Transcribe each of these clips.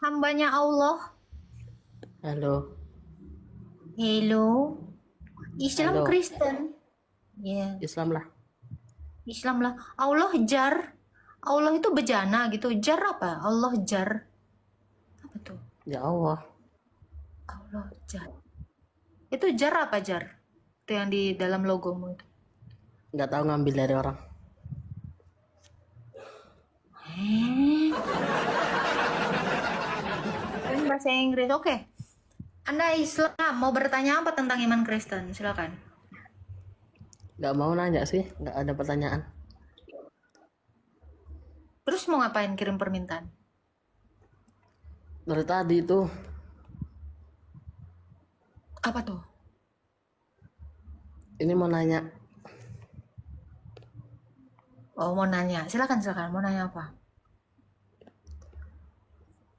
hambanya Allah. Halo, Hello. Islam halo, Kristen. Ya, Islam lah. Islam lah. Allah jar. Allah itu bejana gitu. Jar apa? Allah jar. Apa tuh? Ya Allah, Allah jar. Itu jar apa jar? Itu yang di dalam logomu itu. nggak tahu ngambil dari orang. Eh, Ini bahasa Inggris. Oke. Anda Islam mau bertanya apa tentang iman Kristen? Silakan. Nggak mau nanya sih, nggak ada pertanyaan. Terus mau ngapain kirim permintaan? Dari tadi itu, Apa tuh? ini mau nanya, Oh, mau nanya. Silakan, silakan. Mau nanya apa?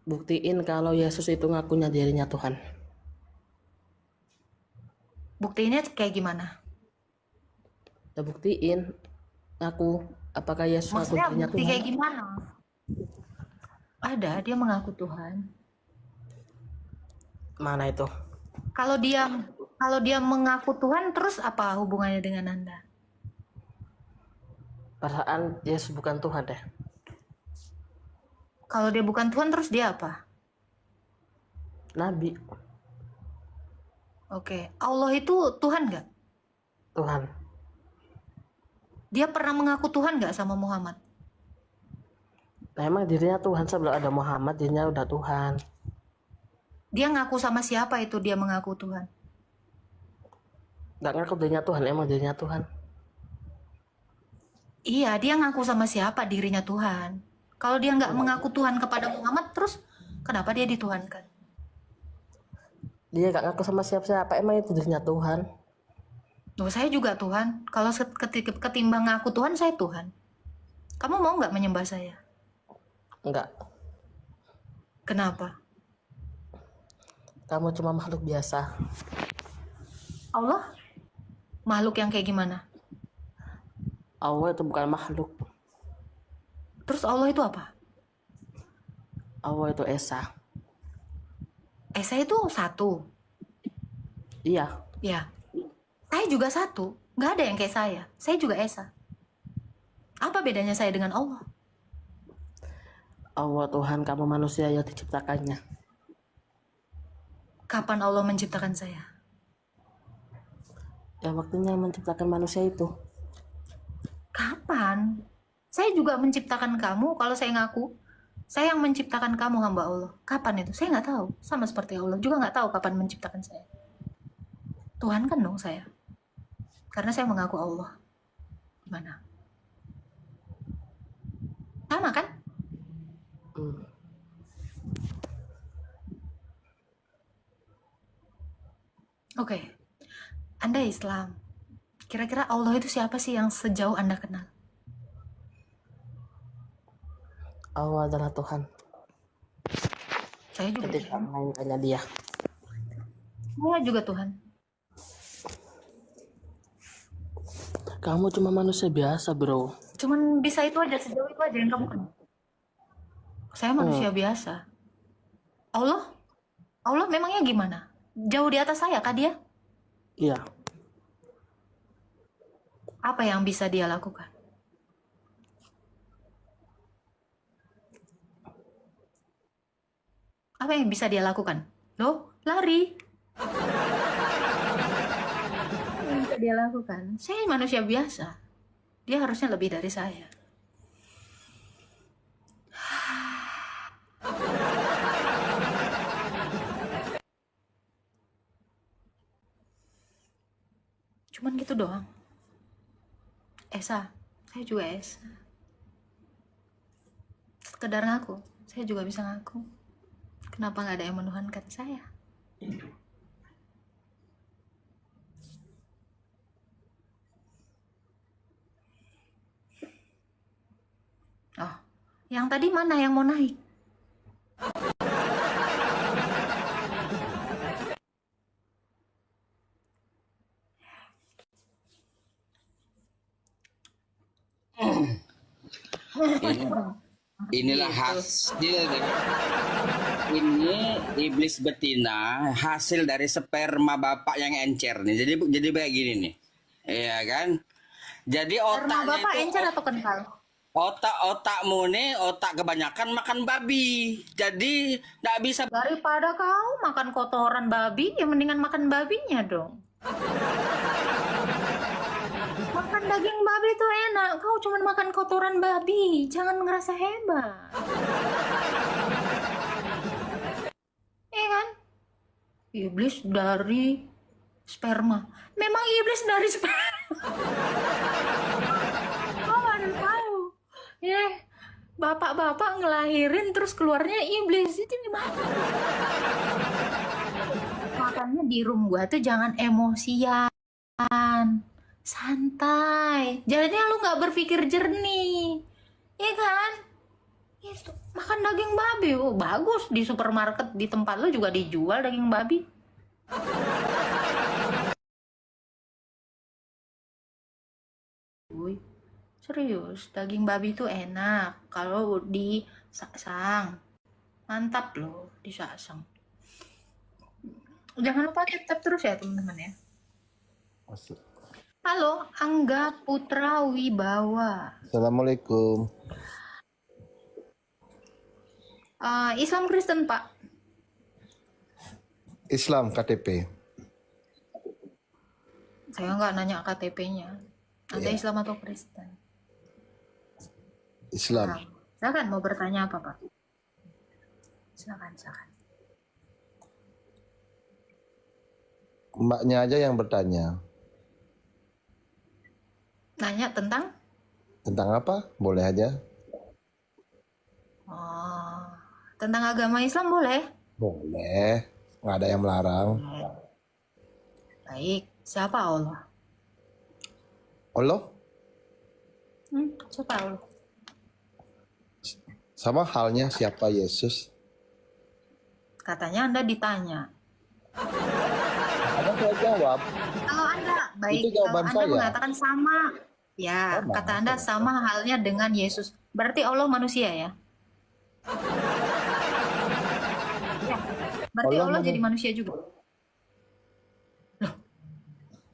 buktiin kalau Yesus itu ngakunya dirinya Tuhan. Buktinya kayak gimana? Ya buktiin, ngaku, apakah Yesus ngaku Maksudnya dirinya bukti Tuhan? kayak gimana? Ada, dia mengaku Tuhan. Mana itu? Kalau dia mengaku Tuhan, terus apa hubungannya dengan Anda? Perasaan Yesus bukan Tuhan deh. Kalau dia bukan Tuhan, terus dia apa? Nabi, Oke, Allah itu Tuhan nggak? Tuhan. Dia pernah mengaku Tuhan nggak sama Muhammad? Nah, emang dirinya Tuhan sebelum ada Muhammad, dirinya udah Tuhan. Dia ngaku sama siapa itu dia mengaku Tuhan? Nggak ngaku dirinya Tuhan, emang dirinya Tuhan. Iya, dia ngaku sama siapa dirinya Tuhan. Kalau dia nggak mengaku Tuhan kepada Muhammad, terus kenapa dia dituhankan? Dia nggak ngaku sama siapa-siapa, emang itu dirinya Tuhan. Loh, saya juga Tuhan. Kalau ketimbang ngaku Tuhan, saya Tuhan. Kamu mau nggak menyembah saya? Enggak, Kenapa? kamu cuma makhluk biasa. Allah makhluk yang kayak gimana? Allah itu bukan makhluk. Terus Allah itu apa? Allah itu Esa. Esa itu satu. Iya, Ya. Saya juga satu. Nggak ada yang kayak saya. Saya juga Esa. Apa bedanya saya dengan Allah? Allah Tuhan, kamu manusia yang diciptakannya. Kapan Allah menciptakan saya? Ya waktunya menciptakan manusia itu. Kapan? Saya juga menciptakan kamu. Kalau saya ngaku, saya yang menciptakan kamu, hamba Allah. Kapan itu? Saya nggak tahu. Sama seperti Allah juga nggak tahu kapan menciptakan saya. Tuhan kan dong saya. Karena saya mengaku Allah. Gimana? Sama kan? Hmm. Oke. Anda Islam. Kira-kira Allah itu siapa sih yang sejauh Anda kenal? Allah adalah Tuhan. Saya juga Ketika Tuhan. melainkannya dia. Saya juga Tuhan. Kamu cuma manusia biasa, bro. Cuman bisa itu aja, sejauh itu aja yang kamu kenal. Saya manusia biasa. Allah? Allah memangnya gimana? Jauh di atas saya kah dia? Iya, Apa yang bisa dia lakukan? Apa yang bisa dia lakukan? Loh, lari. Apa yang bisa dia lakukan? Saya manusia biasa. Dia harusnya lebih dari saya. Cuman gitu doang. Esa, saya juga Esa. Sekedar ngaku, saya juga bisa ngaku. Kenapa nggak ada yang menuhankan saya? Oh, yang tadi mana yang mau naik? Inilah hasil ini iblis betina hasil dari sperma bapak yang encer nih. Jadi kayak gini nih. Iya kan? Jadi Karena otaknya bapak itu encer atau kental? otakmu nih otak kebanyakan makan babi. Jadi nggak bisa. Daripada kau makan kotoran babi, ya mendingan makan babinya dong. Makan daging babi tuh enak. Kau cuma makan kotoran babi. Jangan ngerasa hebat. Iya kan? Iblis dari sperma. Memang iblis dari sperma. Kau mana tahu? Ya, bapak-bapak ngelahirin terus keluarnya iblis. Itu gimana? Makanya di room gua tuh jangan emosian. Santai. Jadinya lu nggak berpikir jernih. Iya kan? Itu makan daging babi. Oh, bagus di supermarket di tempat lu juga dijual daging babi. Uy, serius, daging babi itu enak kalau disasang. Mantap loh, disasang. Jangan lupa tap terus ya teman-teman ya. Halo, Angga Putra Wibawa. Assalamualaikum. Islam Kristen, Pak. Islam KTP. Saya nggak nanya KTP-nya. Anda Islam atau Kristen? Islam. Nah, silakan mau bertanya apa, Pak? Silakan. Mbaknya aja yang bertanya. Nanya tentang? Tentang apa? Boleh aja. Oh, tentang agama Islam boleh? Boleh. Nggak ada yang melarang. Baik, siapa Allah? Allah? Siapa Allah? Sama halnya siapa Yesus? Katanya Anda ditanya. Ada saya jawab. Kalau Anda, baik, Itu jawaban kalau Anda saya. mengatakan sama, ya, Sama, kata Anda sama halnya dengan Yesus. Berarti Allah manusia ya? Ya, berarti Allah jadi manusia juga.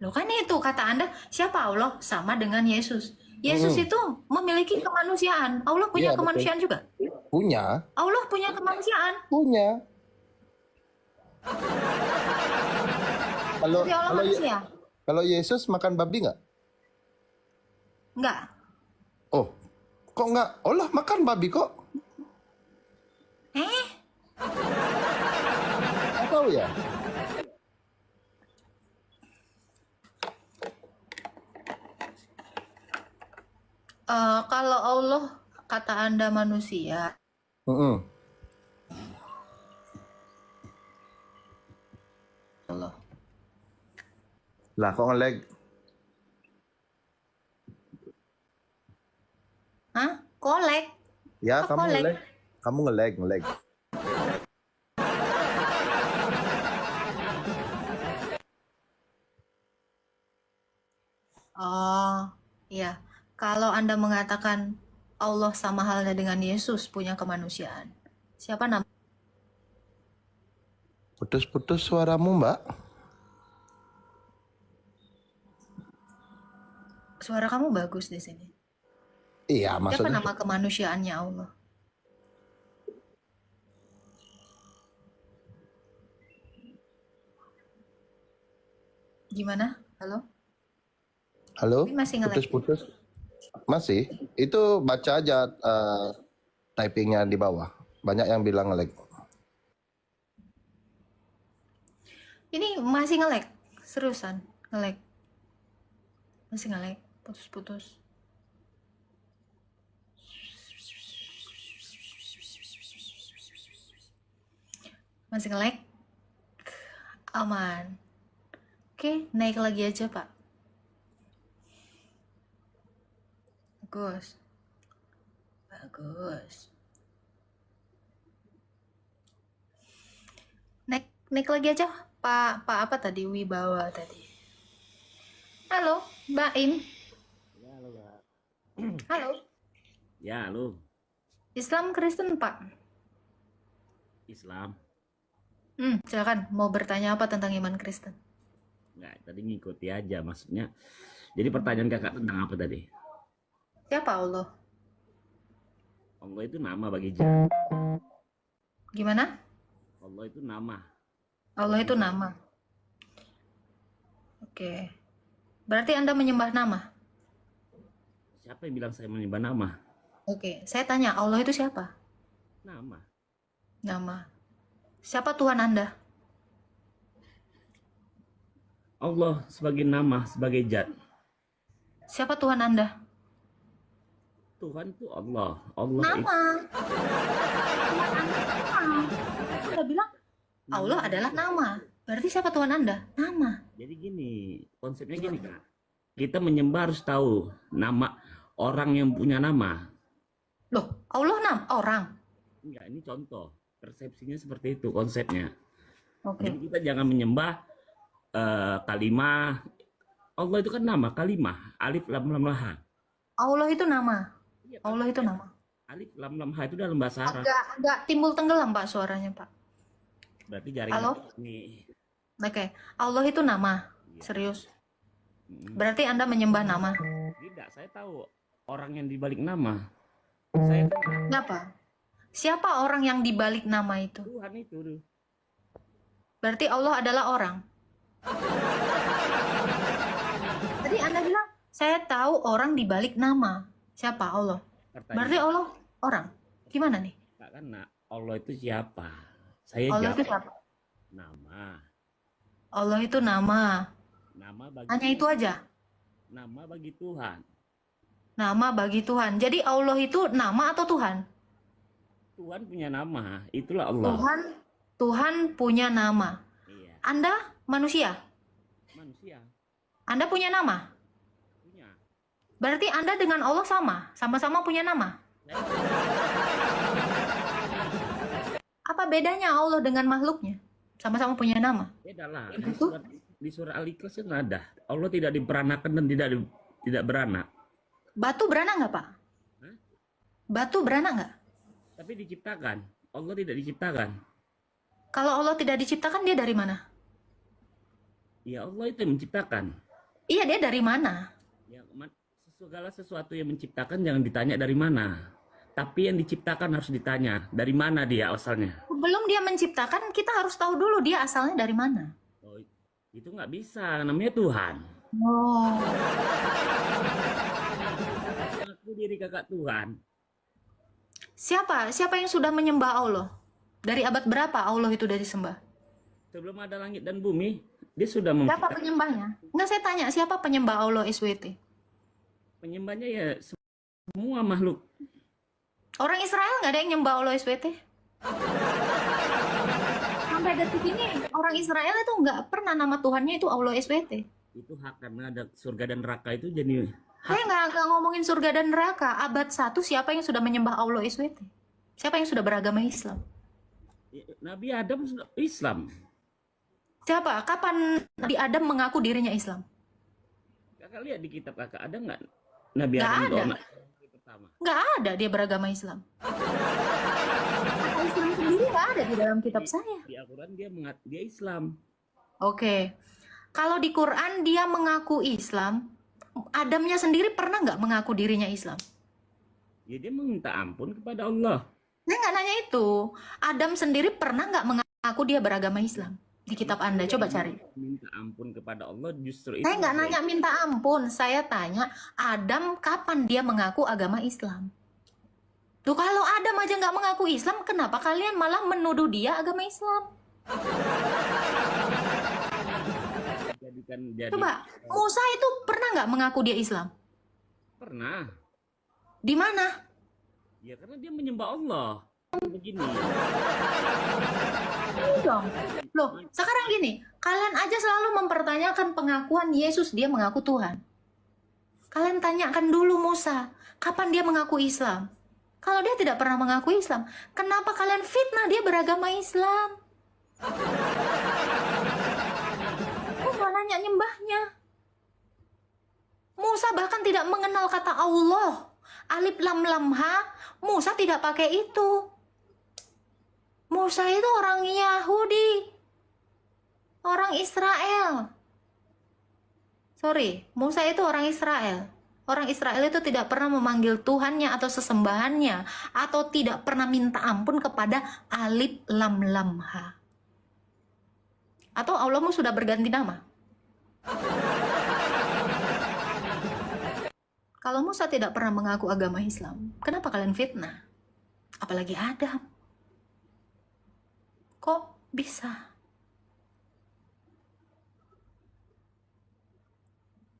Loh kan itu kata Anda, siapa Allah sama dengan Yesus. Yesus itu memiliki kemanusiaan. Allah punya Iya, betul. kemanusiaan juga. Punya. Allah punya kemanusiaan. Punya. Jadi Allah manusia? Kalau Yesus makan babi nggak? Enggak. Oh, kok nggak? Allah makan babi kok. Nggak tahu ya? Kalau Allah kata Anda manusia, Allah. Lah kok nge-lag? Hah? Kolek? Ya, Kok kamu kolek? nge-lag. Kamu nge-lag. Oh, iya. Kalau Anda mengatakan Allah sama halnya dengan Yesus punya kemanusiaan, siapa nama? Putus-putus suaramu, Mbak. Suara kamu bagus di sini. Iya, Siapa maksudnya nama kemanusiaannya Allah? Gimana? Halo? halo, Ini masih nge-lag. putus-putus. Masih? Itu baca aja typingnya di bawah. Banyak yang bilang nge-lag. Ini masih nge-lag. Seriusan, nge-lag. Masih nge-lag. Putus-putus. Masih nge-lag? Aman. Oke, naik lagi aja, Pak. Bagus. Naik lagi aja, Pak apa tadi? Wibawa tadi. Halo, Mbak Im. Ya, halo, Mbak. Halo. Ya, halo. Islam Kristen, Pak. Islam. Silakan mau bertanya apa tentang iman Kristen? Enggak, tadi ngikuti aja maksudnya. Jadi pertanyaan kakak tentang apa tadi? Siapa Allah? Allah itu nama bagi Jan. Gimana? Allah itu nama. Allah itu nama. Oke. Berarti Anda menyembah nama? Siapa yang bilang saya menyembah nama? Oke, saya tanya, Allah itu siapa? Nama. Nama. Siapa Tuhan Anda? Allah sebagai nama, sebagai zat. Siapa Tuhan Anda? Tuhan itu Allah. Allah itu Nama. Tuhan Anda nama. Anda bilang Allah adalah nama. Berarti siapa Tuhan Anda? Nama. Jadi gini, konsepnya gini Kak. Kita menyembah harus tahu nama orang yang punya nama. Loh, Allah orang. Enggak, ini contoh. Persepsinya seperti itu konsepnya. Oke. Jadi kita jangan menyembah kalimah. Allah itu kan nama, kalimah. Alif lam lam laha. Allah itu nama. Iya, Allah itu nama. Alif lam lam laha itu dalam bahasa Arab. Agak timbul tenggelam Pak suaranya Pak. Berarti jaringan Halo? ini. Oke, Allah itu nama. Iya. Serius. Mm. Berarti Anda menyembah nama. Tidak, saya tahu orang yang dibalik nama. Saya kenal Siapa? Siapa orang yang dibalik nama itu? Tuhan itu. Duh. Berarti Allah adalah orang. Tadi Anda bilang, saya tahu orang dibalik nama. Siapa? Allah. Berarti Pertanyaan Allah orang. Gimana nih? Kak, kan Allah itu siapa? Saya Allah itu jawab siapa? nama. Allah itu nama. Nama bagi Hanya itu aja. nama bagi Tuhan. Nama bagi Tuhan. Jadi Allah itu nama atau Tuhan? Tuhan punya nama, itulah Allah. Tuhan punya nama. Iya, Anda manusia. manusia Anda punya nama. punya. Berarti Anda dengan Allah sama-sama punya nama. Apa bedanya Allah dengan makhluknya? Sama-sama punya nama. Beda lah. Itu? Di surah Al-Ikhlas kan ada. Allah tidak diperanakan dan tidak beranak. Batu beranak nggak, Pak? Hah? Batu beranak nggak? Tapi diciptakan. Allah tidak diciptakan. Kalau Allah tidak diciptakan, dia dari mana? Ya Allah itu yang menciptakan. Iya, dia dari mana? Ya, segala sesuatu yang menciptakan jangan ditanya dari mana. Tapi yang diciptakan harus ditanya dari mana dia asalnya. Sebelum dia menciptakan, kita harus tahu dulu dia asalnya dari mana. Oh, itu nggak bisa. Namanya Tuhan. Oh, Aku diri kakak Tuhan. siapa yang sudah menyembah Allah? Dari abad berapa Allah itu dari disembah? Sebelum ada langit dan bumi, dia sudah Siapa menciptakan. penyembahnya? Enggak, saya tanya, siapa penyembah Allah SWT? Penyembahnya ya semua makhluk. Orang Israel nggak ada yang nyembah Allah SWT. Sampai detik ini, orang Israel itu nggak pernah nama Tuhannya itu Allah SWT. Itu hak karena ada surga dan neraka itu jadi Saya nggak ngomongin surga dan neraka. Abad 1, siapa yang sudah menyembah Allah SWT? Siapa yang sudah beragama Islam? Nabi Adam sudah Islam. Siapa? Kapan Nabi Adam mengaku dirinya Islam? Kakak lihat di kitab kakak ada nggak Nabi Nggak Adam itu ada. anak pertama? Nggak ada dia beragama Islam. Kata Islam sendiri nggak ada di dalam kitab saya. Di Al-Quran dia Islam. Oke. Kalau di Quran dia mengaku Islam, Adamnya sendiri pernah nggak mengaku dirinya Islam? Ya dia meminta ampun kepada Allah. Saya nggak nanya itu. Adam sendiri pernah nggak mengaku dia beragama Islam? Di kitab Anda, coba cari. Minta ampun kepada Allah justru itu. Saya nggak nanya minta ampun. Saya tanya, Adam kapan dia mengaku agama Islam? Tuh kalau Adam aja nggak mengaku Islam, kenapa kalian malah menuduh dia agama Islam? Jadi Coba, Musa itu pernah nggak mengaku dia Islam? pernah. Di mana? Ya karena dia menyembah Allah. Begini. Ini dong. Loh, sekarang gini, kalian aja selalu mempertanyakan pengakuan Yesus dia mengaku Tuhan. Kalian tanyakan dulu Musa, kapan dia mengaku Islam? Kalau dia tidak pernah mengaku Islam, kenapa kalian fitnah dia beragama Islam? Kok nanya nyembahnya? Musa bahkan tidak mengenal kata Allah. Alif lam lam ha, Musa tidak pakai itu. Musa itu orang Yahudi, orang Israel. Sorry, Musa itu orang Israel. Orang Israel itu tidak pernah memanggil Tuhannya atau sesembahannya, atau tidak pernah minta ampun kepada Alif Lam Lam Ha. Atau Allahmu sudah berganti nama. Kalau Musa tidak pernah mengaku agama Islam, kenapa kalian fitnah? Apalagi Adam. Kok bisa?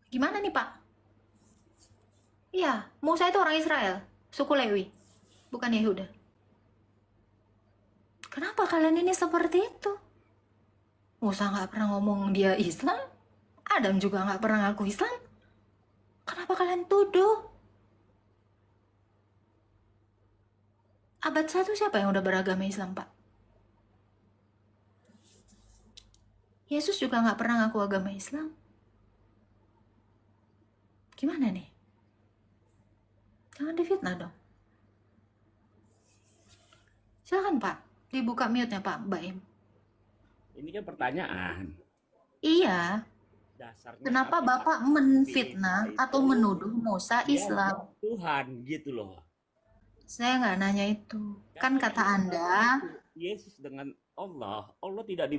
Gimana nih, Pak? Iya, Musa itu orang Israel, suku Lewi, bukan Yehuda. Kenapa kalian ini seperti itu? Musa nggak pernah ngomong dia Islam, Adam juga nggak pernah ngaku Islam. Kenapa kalian tuduh? Abad 1 siapa yang udah beragama Islam, Pak? Yesus juga nggak pernah ngaku agama Islam. Gimana nih? Jangan difitnah dong. Silakan Pak, dibuka mute-nya Pak, Mbak Im. Ini kan pertanyaan. Iya, Dasarnya kenapa apa? Bapak menfitnah atau menuduh Musa Dia Islam? Tuhan gitu loh. Saya nggak nanya itu. Kan kata Anda, Yesus dengan Allah, Allah tidak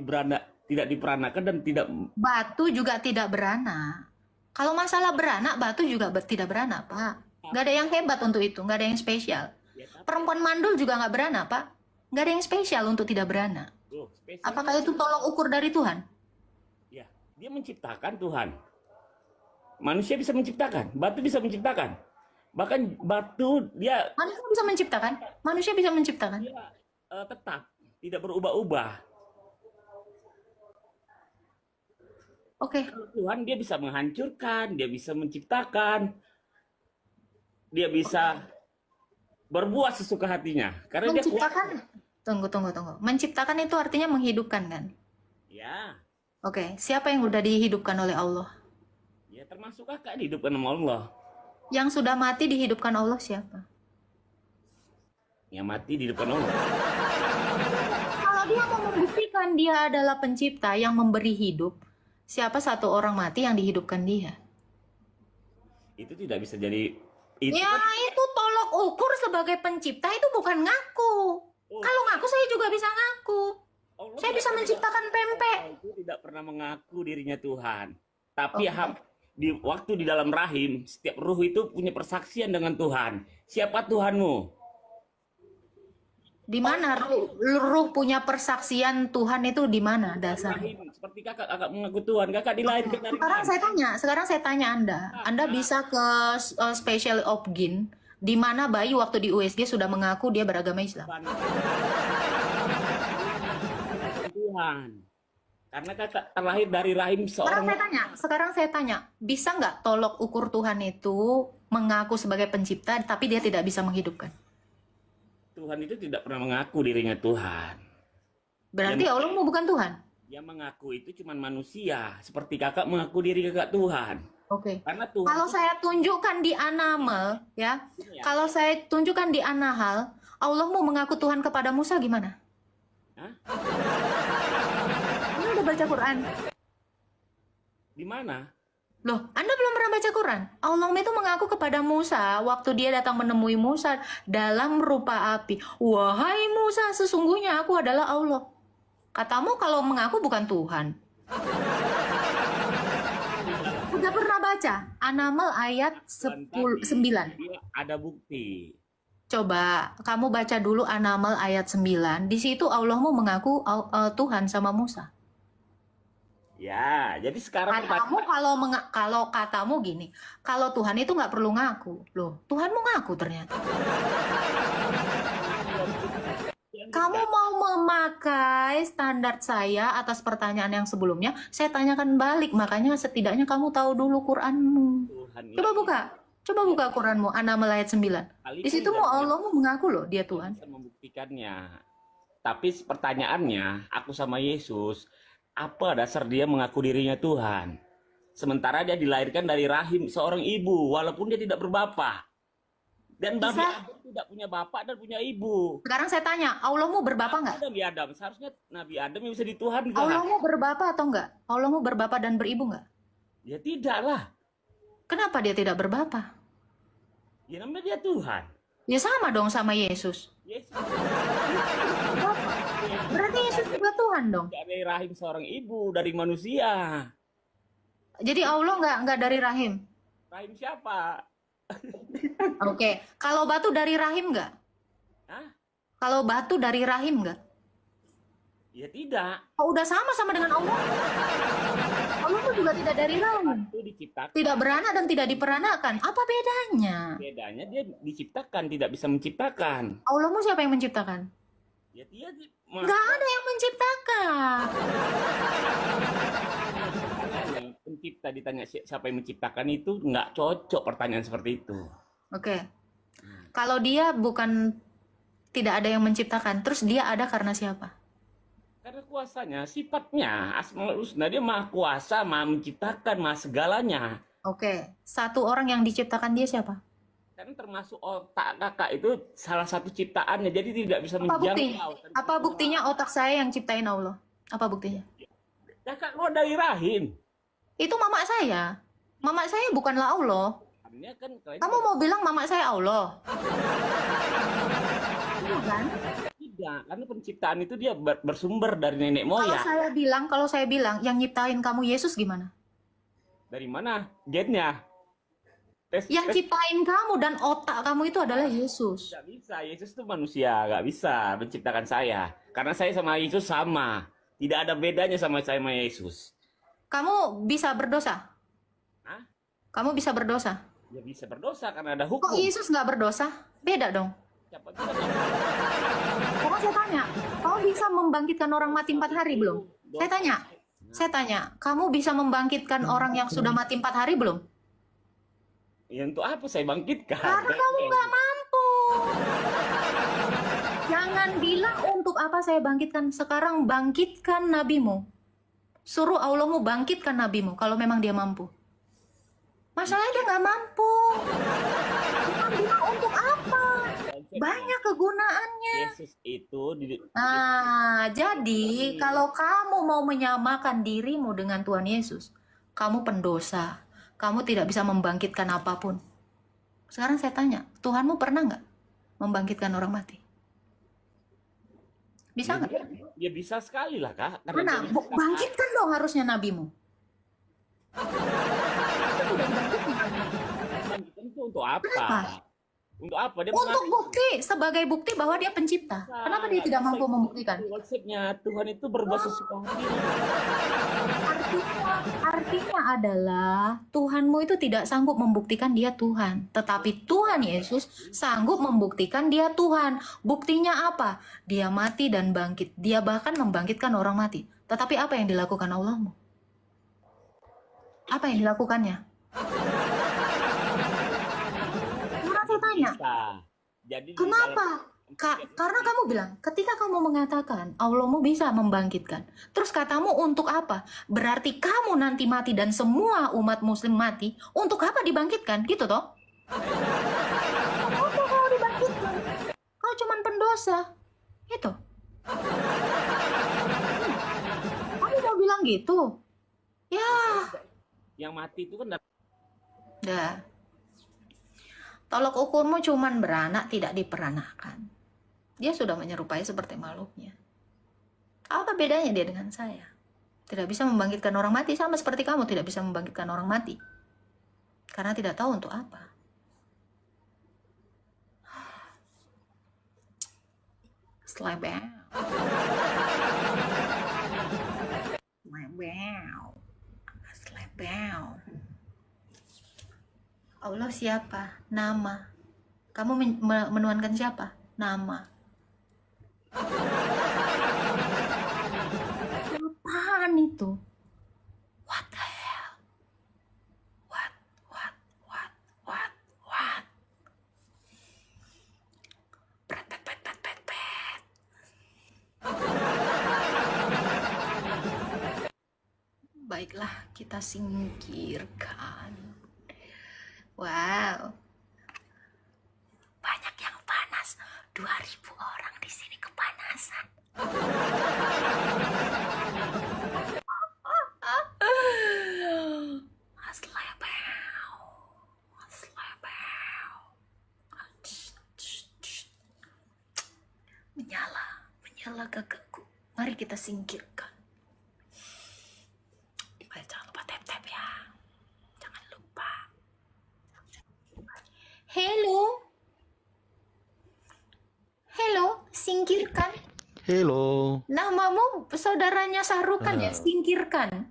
diperanakan dan tidak. batu juga tidak beranak. Kalau masalah beranak, batu juga tidak beranak, Pak. Nggak ada yang hebat untuk itu, nggak ada yang spesial. Ya, tapi, Perempuan mandul juga nggak beranak, Pak. Nggak ada yang spesial untuk tidak beranak. loh, spesial. Apakah itu tolok ukur dari Tuhan? Ya, dia menciptakan Tuhan. Manusia bisa menciptakan, batu bisa menciptakan. Bahkan batu dia Manusia bisa menciptakan? Manusia bisa menciptakan? tetap tidak berubah-ubah. Oke. Kalau Tuhan dia bisa menghancurkan, dia bisa menciptakan, dia bisa berbuat sesuka hatinya. Karena dia kuat. Menciptakan? Tunggu. Menciptakan itu artinya menghidupkan kan? Ya, Oke. Siapa yang udah dihidupkan oleh Allah? ya termasuk kakak dihidupkan sama Allah. Yang sudah mati dihidupkan Allah siapa? Yang mati dihidupkan Allah. Kalau dia mau membuktikan dia adalah pencipta yang memberi hidup, siapa satu orang mati yang dihidupkan dia? Itu tidak bisa jadi itu Ya kan- itu tolok ukur sebagai pencipta itu bukan ngaku. Oh. Kalau ngaku saya juga bisa ngaku. Allah Saya tidak bisa pernah- menciptakan pempek. Allah itu tidak pernah mengaku dirinya Tuhan. Tapi Oke. di waktu di dalam rahim, setiap ruh itu punya persaksian dengan Tuhan. Siapa Tuhanmu? Di mana ruh punya persaksian Tuhan itu di mana dasarnya? Rahim, seperti kakak mengaku Tuhan. Kakak dilahirkan dari Sekarang saya tanya Anda bisa ke Special Opgin di mana bayi waktu di USG sudah mengaku dia beragama Islam. Tuhan. Karena kakak terlahir dari rahim seorang. Sekarang saya tanya, bisa nggak tolok ukur Tuhan itu mengaku sebagai pencipta tapi dia tidak bisa menghidupkan? Tuhan itu tidak pernah mengaku dirinya Tuhan. Berarti Allah mu bukan Tuhan. Yang mengaku itu cuma manusia. Seperti kakak mengaku diri kakak Tuhan. Oke. Karena Tuhan Kalau itu- saya tunjukkan di Anamel, ya, Ya. kalau saya tunjukkan di Anahal, Allah mau mengaku Tuhan kepada Musa gimana? Hah? Anda udah baca Quran? Di mana? Loh, Anda belum pernah baca Quran? Allah itu mengaku kepada Musa waktu dia datang menemui Musa dalam rupa api. Wahai Musa, sesungguhnya aku adalah Allah. Katamu kalau mengaku bukan Tuhan. Udah pernah baca An-Naml ayat 9. Dia ada bukti. Coba kamu baca dulu An-Naml ayat 9. Di situ Allahmu mengaku Tuhan sama Musa. Ya, jadi sekarang Katamu kalau katamu gini, kalau Tuhan itu nggak perlu ngaku. Loh, Tuhanmu ngaku ternyata. Kamu mau memakai standar saya atas pertanyaan yang sebelumnya, saya tanyakan balik. Makanya setidaknya kamu tahu dulu Quranmu. Tuhan Coba buka Quranmu, An-Naml ayat 9. Di situ mau Allahmu mengaku loh, dia Tuhan. bisa membuktikannya. Tapi pertanyaannya, aku sama Yesus, apa dasar dia mengaku dirinya Tuhan? Sementara dia dilahirkan dari rahim seorang ibu, walaupun dia tidak berbapa. Dan Nabi Bisa. Adam tidak punya bapak dan punya ibu. Sekarang saya tanya, Allahmu berbapa nggak? Nabi Adam, seharusnya Nabi Adam yang bisa dituhankan. Allahmu berbapa atau enggak? Allahmu berbapa dan beribu nggak? Ya tidak lah. Kenapa dia tidak berbapa? Ya namanya dia Tuhan. Ya sama dong sama Yesus. Yesus Berarti Yesus juga Tuhan dong. dari rahim seorang ibu, dari manusia. Jadi Allah nggak dari rahim. Rahim siapa? Oke. Kalau batu dari rahim nggak? Hah? Kalau batu dari rahim nggak? Ya tidak. Oh, udah sama dengan Allah. Allah tuh juga tidak dari rahim. Itu diciptakan. Tidak beranak dan tidak diperanakan. Apa bedanya? Bedanya dia diciptakan, tidak bisa menciptakan. Allahmu siapa yang menciptakan? Ya dia Nggak ada yang menciptakan. pencipta ditanya siapa yang menciptakan itu nggak cocok pertanyaan seperti itu. Oke. Kalau dia bukan tidak ada yang menciptakan, terus dia ada karena siapa? Karena kuasanya, sifatnya, Asmaul Husna, dia maha kuasa, maha menciptakan, maha segalanya. Oke. Satu orang yang diciptakan dia siapa? Kan termasuk otak kakak itu salah satu ciptaannya, jadi tidak bisa Apa bukti? menjangkau. Apa buktinya otak saya yang ciptain Allah? Apa buktinya? Kakak keluar dari rahim. Itu mama saya. Mama saya bukanlah Allah. Artinya kan kalian Kamu mau bilang mama saya Allah? Iya kan? tidak, karena penciptaan itu dia bersumber dari nenek Kalau moyang. saya bilang yang nyiptain kamu Yesus gimana? Dari mana? Gennya. Yang ciptain kamu dan otak kamu itu adalah Yesus. Nggak bisa, Yesus itu manusia, nggak bisa menciptakan saya. Karena saya sama Yesus sama. Tidak ada bedanya sama saya sama Yesus. Kamu bisa berdosa? Hah? Kamu bisa berdosa? Ya bisa berdosa karena ada Kok hukum. Yesus nggak berdosa? Beda dong. Siapa bilang? Karena saya tanya, kamu bisa membangkitkan orang mati 4 hari belum? Saya tanya, kamu bisa membangkitkan orang yang sudah mati 4 hari belum? Ya untuk apa saya bangkitkan? Karena kamu nggak mampu. Jangan bilang untuk apa saya bangkitkan. Sekarang bangkitkan nabimu. Suruh Allahmu bangkitkan nabimu kalau memang dia mampu. Masalahnya dia nggak mampu. Jangan bilang untuk apa. Banyak kegunaannya. Yesus itu Nah, jadi kalau kamu mau menyamakan dirimu dengan Tuhan Yesus, kamu pendosa. Kamu tidak bisa membangkitkan apapun. Sekarang saya tanya, Tuhanmu pernah nggak membangkitkan orang mati? Bisa nggak? ya bisa sekali lah kak. Karena Mana? dia bisa. Bangkitkan dong harusnya nabimu. Bangkitkan itu untuk apa? Kenapa? Untuk apa? Dia Untuk mengatakan, bukti, sebagai bukti bahwa dia pencipta. Kenapa dia tidak mampu membuktikan? Konsepnya Tuhan itu berbuat sesuka hati. Artinya adalah Tuhanmu itu tidak sanggup membuktikan dia Tuhan. Tetapi Tuhan Yesus sanggup membuktikan dia Tuhan. Buktinya apa? Dia mati dan bangkit. Dia bahkan membangkitkan orang mati. Tetapi apa yang dilakukan Allahmu? Apa yang dilakukannya? Karena saya tanya, Bisa. Jadi di kenapa? Karena kamu bilang, ketika kamu mengatakan Allahmu bisa membangkitkan, terus katamu untuk apa? Berarti kamu nanti mati dan semua umat muslim mati, untuk apa dibangkitkan? Gitu toh? Apa kau dibangkitkan? Kau cuman pendosa. Gitu. Kamu mau bilang gitu? Ya, yang mati itu kan dah. Tolok ukurmu cuman beranak tidak diperanakan. Dia sudah menyerupai seperti makhluknya. Apa bedanya dia dengan saya? Tidak bisa membangkitkan orang mati, sama seperti kamu tidak bisa membangkitkan orang mati. Karena tidak tahu untuk apa. Slebel. Slebel. Allah siapa? Nama. Kamu menuhankan siapa? Nama. Apaan itu? What the hell? What? Pret, pret, pret, pret, pret, pret. Baiklah, kita singkirkan. Wow. 2.000 orang di sini kepanasan. Aslebau. Aslebau. Menyala gagakku. Mari kita singkirkan. Jangan lupa tap-tap ya. Jangan lupa. Hello, singkirkan. Hello. Namamu saudaranya Sahrukan ya, singkirkan.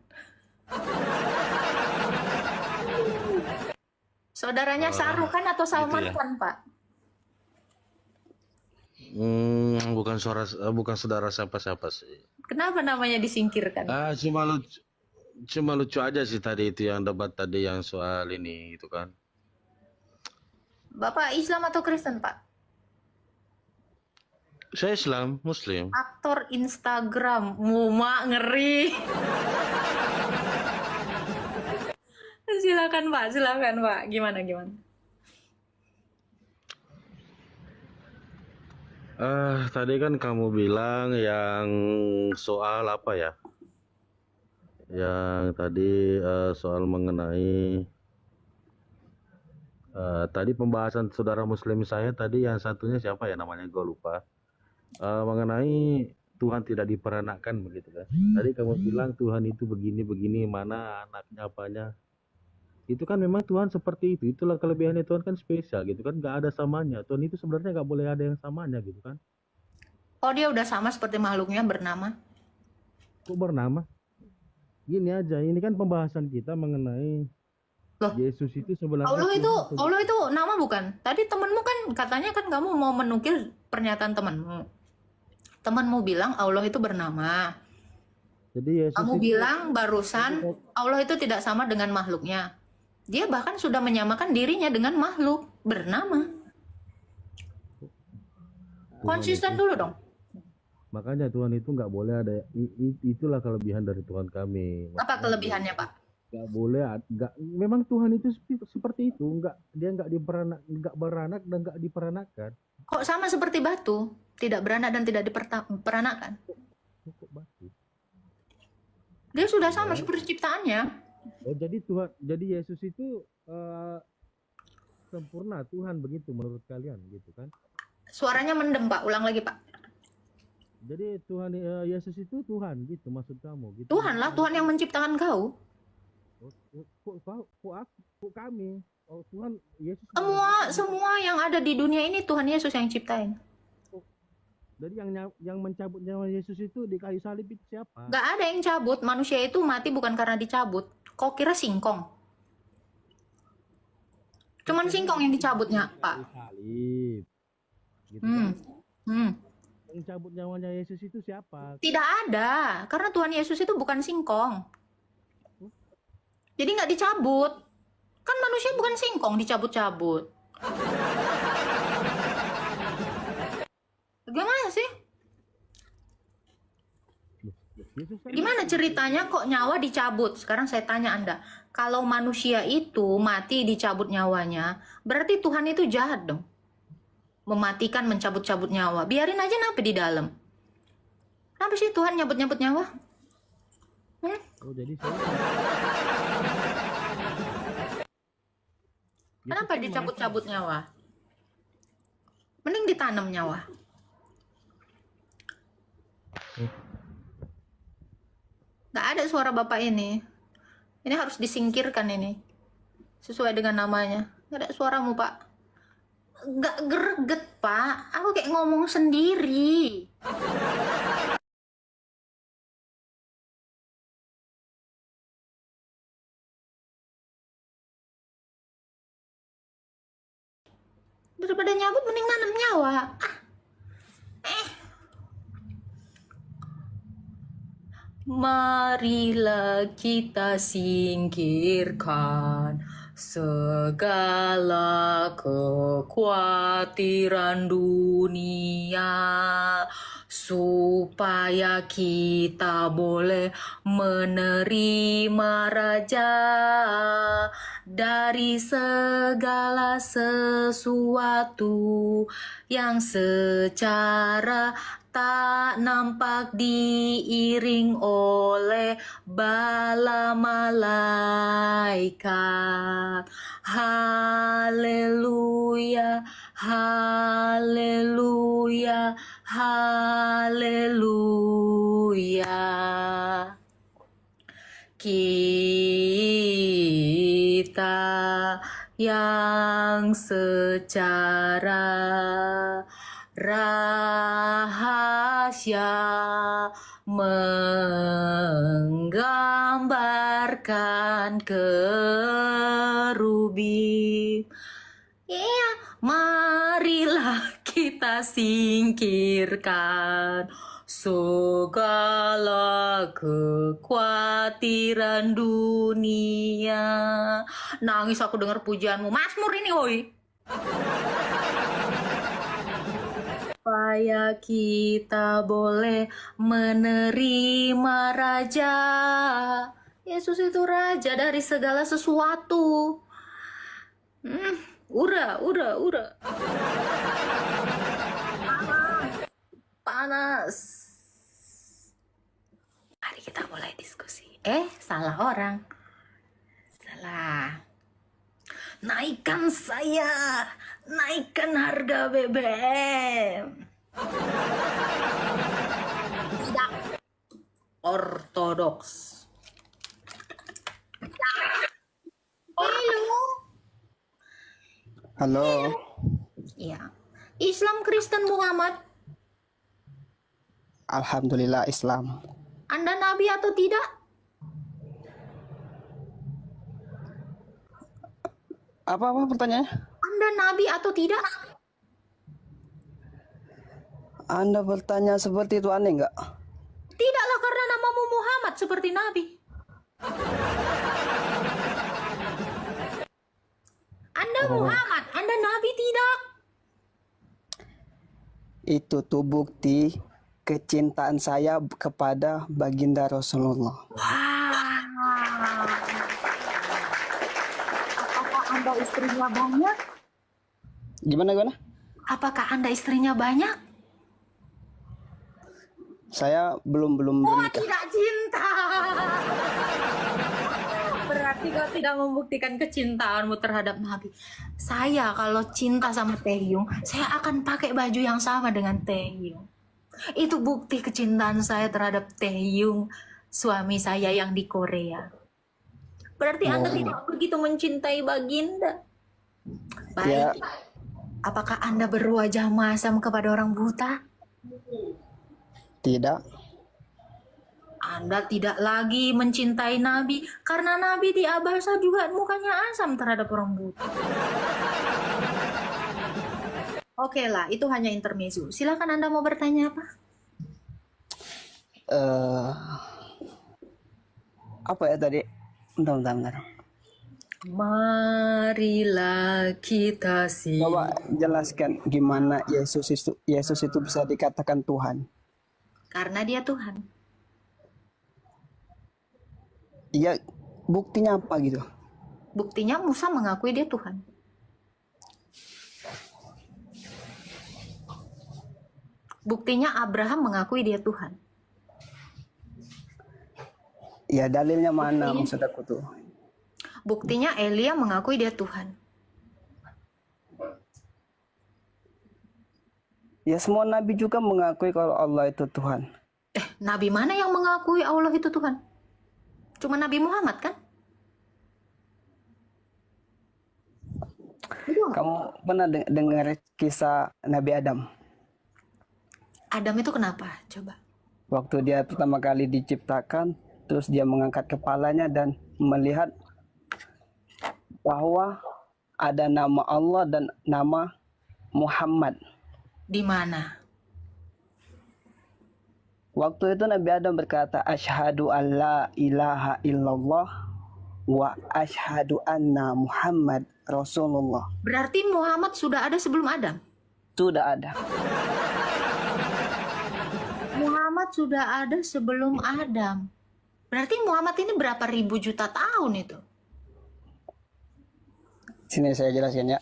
Saudaranya Sahrukan atau Salman ya. Khan, Pak? Bukan saudara siapa-siapa sih. Kenapa namanya disingkirkan? Cuma lucu aja sih tadi itu yang debat tadi yang soal ini gitu kan. Bapak Islam atau Kristen, Pak? Saya Islam, Muslim. Aktor Instagram, Muma ngeri. Silakan Pak, gimana? Tadi kan kamu bilang yang soal apa ya? Yang tadi soal mengenai tadi pembahasan saudara Muslim saya tadi yang satunya siapa ya namanya gue lupa. Mengenai Tuhan tidak diperanakkan begitu kan. Tadi kamu bilang Tuhan itu begini mana anaknya apanya. Itu kan memang Tuhan seperti itu. Itulah kelebihannya Tuhan kan spesial gitu kan. Gak ada samanya. Tuhan itu sebenarnya gak boleh ada yang samanya gitu kan. Oh, dia udah sama seperti makhluknya bernama? Kok bernama? Gini aja. Ini kan pembahasan kita mengenai Loh, Yesus itu sebenarnya. Allah itu nama bukan? Tadi temenmu kan katanya kan kamu mau menukil pernyataan temenmu. Temenmu bilang Allah itu bernama. Jadi Yesus Kamu itu, bilang barusan Allah itu tidak sama dengan makhluknya. Dia bahkan sudah menyamakan dirinya dengan makhluk bernama. Konsisten dulu dong. makanya Tuhan itu nggak boleh ada. Itulah kelebihan dari Tuhan kami. Apa kelebihannya, Pak? Nggak boleh, memang Tuhan itu seperti itu. Dia nggak beranak dan nggak diperanakan. Kok sama seperti batu, tidak beranak dan tidak diperanakan? Kok batu? Dia sudah sama seperti ciptaannya. Oh, jadi Yesus itu sempurna Tuhan begitu menurut kalian gitu kan? Suaranya mendem, Pak. Ulang lagi, Pak. Jadi Yesus itu Tuhan gitu maksud kamu gitu. Tuhan lah, Tuhan yang menciptakan kau. Kok kami? Oh, Tuhan Yesus. Semua yang ada di dunia ini Tuhan Yesus yang ciptain. Jadi yang mencabut nyawa Yesus itu di kayu salib itu siapa? Gak ada yang cabut. Manusia itu mati bukan karena dicabut. Kau kira singkong? Cuman singkong yang dicabutnya, Pak. Kayu salib. Gitu kan? Yang cabut nyawanya Yesus itu siapa? Tidak ada. Karena Tuhan Yesus itu bukan singkong. Jadi nggak dicabut. Kan manusia bukan singkong dicabut-cabut. Gimana sih? Yesus kan Gimana ceritanya kok nyawa dicabut? Sekarang saya tanya Anda. Kalau manusia itu mati dicabut nyawanya, berarti Tuhan itu jahat dong. Mematikan, mencabut-cabut nyawa. Biarin aja napi di dalam. Kenapa sih Tuhan nyabut-nyabut nyawa? Oh, jadi Kenapa dicabut-cabut nyawa? Mending ditanam nyawa. Gak ada suara Bapak ini. Ini harus disingkirkan ini. Sesuai dengan namanya. Gak ada suaramu, Pak. Gak greget, Pak. Aku kayak ngomong sendiri. Daripada nyabut mending nanam nyawa. Marilah kita singkirkan segala kekhawatiran dunia supaya kita boleh menerima Raja dari segala sesuatu yang secara tak nampak diiring oleh bala malaikat. Haleluya, haleluya, haleluya. Kita yang secara rahasia menggambarkan kerubim. Iya, marilah kita singkirkan segala kekhawatiran dunia. Nangis aku dengar pujianmu. Mazmur ini, oi. Supaya kita boleh menerima Raja. Yesus itu Raja dari segala sesuatu. Udah. Panas. Mari kita mulai diskusi. Salah orang. Salah. Naikkan saya. Naikkan harga BBM. Tidak ortodoks. Halo. Halo, Iya. Islam, Kristen, Muhammad. Alhamdulillah Islam. Anda nabi atau tidak? Apa pertanyaannya? Anda nabi atau tidak? Anda bertanya seperti itu aneh nggak? Tidaklah, karena namamu Muhammad seperti nabi. Anda Muhammad, Anda nabi tidak? Itu tuh bukti kecintaan saya kepada baginda Rasulullah. Wow. Apakah Anda istrinya banyak? Gimana? Apakah Anda istrinya banyak? Saya belum Wah, menikah. tidak cinta. Berarti kau tidak membuktikan kecintaanmu terhadap Nabi. Saya kalau cinta sama Taehyung, saya akan pakai baju yang sama dengan Taehyung. Itu bukti kecintaan saya terhadap Taehyung, suami saya yang di Korea. Berarti Anda tidak begitu mencintai baginda. Baik. Ya. Apakah Anda berwajah masam kepada orang buta? Tidak. Anda tidak lagi mencintai Nabi karena Nabi di Abasa juga mukanya asam terhadap orang buta. Oke lah, itu hanya intermezzo. Silakan Anda mau bertanya apa? Apa ya tadi? Bentar. Marilah kita Coba jelaskan gimana Yesus itu bisa dikatakan Tuhan. karena dia Tuhan. Iya, buktinya apa gitu? Buktinya Musa mengakui dia Tuhan. Buktinya Abraham mengakui dia Tuhan. Ya dalilnya mana Buktinya- maksud aku tuh? Buktinya Elia mengakui dia Tuhan. Ya semua nabi juga mengakui kalau Allah itu Tuhan. Nabi mana yang mengakui Allah itu Tuhan? Cuma Nabi Muhammad kan? Kamu pernah dengar kisah Nabi Adam? Adam itu kenapa? Coba. Waktu dia pertama kali diciptakan, terus dia mengangkat kepalanya dan melihat bahwa ada nama Allah dan nama Muhammad. Di mana? Waktu itu Nabi Adam berkata, Asyhadu an la ilaha illallah wa asyhadu anna Muhammad Rasulullah. Berarti Muhammad sudah ada sebelum Adam. Sudah ada. Muhammad sudah ada sebelum Adam. Berarti Muhammad ini berapa ribu juta tahun itu? Sini saya jelasin ya.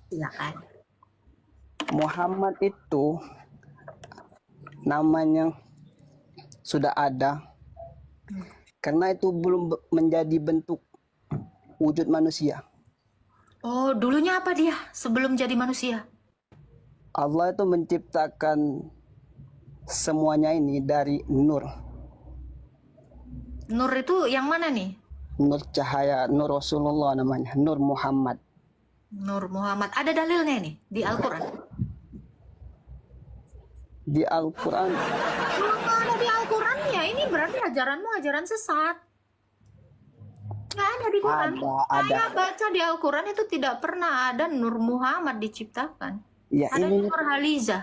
Silakan. Muhammad itu namanya sudah ada karena itu belum menjadi bentuk wujud manusia. Oh, dulunya apa dia sebelum jadi manusia? Allah itu menciptakan semuanya ini dari nur. Nur itu yang mana nih? Nur cahaya, Nur Rasulullah namanya, Nur Muhammad. Nur Muhammad. Ada dalilnya nih di Al-Quran? Di Al-Quran Kalau nggak ada di Al-Quran ya ini berarti ajaranmu ajaran sesat. Nggak ada di Quran. ada. Saya baca di Al-Quran itu tidak pernah ada Nur Muhammad diciptakan. Ya Ada ini Nur Haliza.